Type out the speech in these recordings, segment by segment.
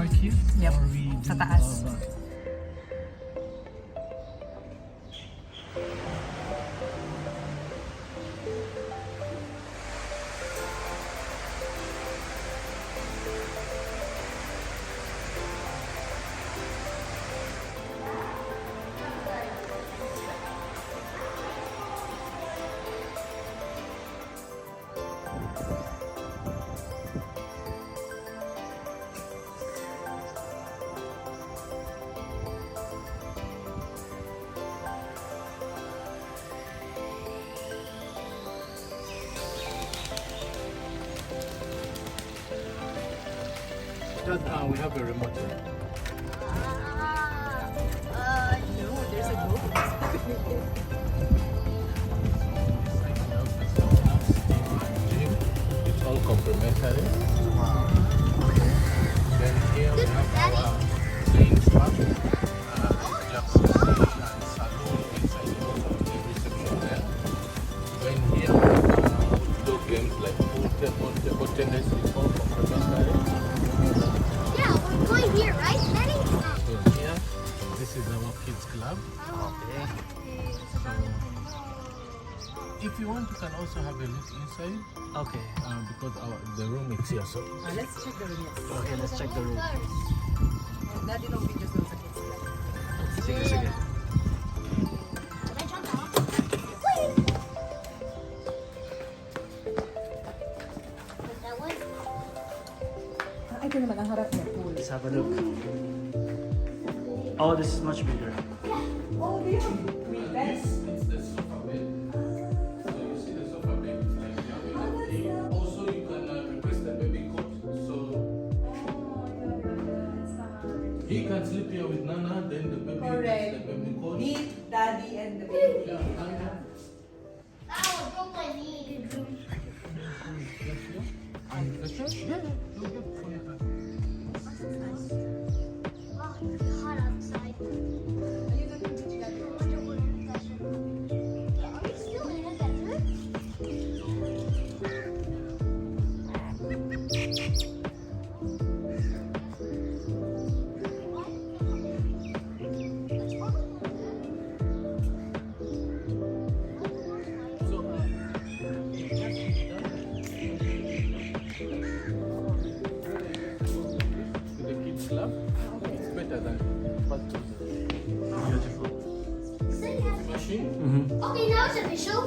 barbecue? Yep. Or we do Sa taas. Just, we have a remote here. No, there's a ghost. It's all complimentary. Wow. Then here we have our playing spot, jacuzzi and salon inside the reception there. Then here we have outdoor games like table tennis. It's all complimentary. Yeah, we're going here, right, Daddy? So here, this is our kids club. Okay. If you want, you can also have a look inside Okay. because the room is here. So Let's check the room. Yes. Okay, let's check the room. Daddy, no videos doon sa kids. Sige, sige. Can I jump off? Wait! That one? Ito naman ang harap niya, pool. Let's have a look. Oh, this is much bigger. Oh, dear. With beds. it's the sofa bed. So you see the sofa bed is like that. Also, you can request a baby cot. So he can sleep here with Nana. Then the baby Correct. gets the baby cot. Me, Daddy, and the baby. Yeah, and Oh, don't play me. and refresh. Yeah, you get for your time. Oh, it's hot outside. Ayun na yung beach, Daddy. I wonder what it does. Are we still in a desert? So, with the kids club, it's better than first Beautiful. machine. Mm-hmm. Okay, now it's official.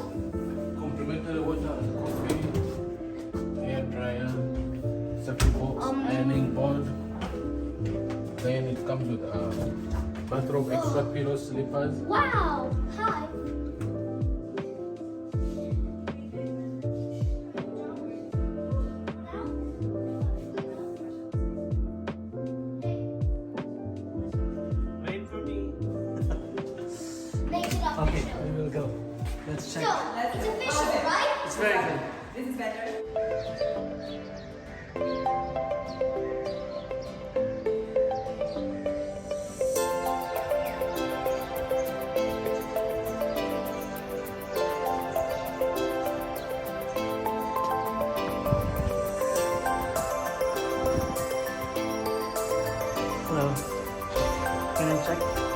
Complimentary water and coffee, hair dryer, safety box, ironing board. Then it comes with a bathrobe, extra pillows, slippers. Wow. Hi. Wait for me. Make it official. Okay, we will go. Let's check. So, it's official, right? It's very good. This is better. Hello. Can I check?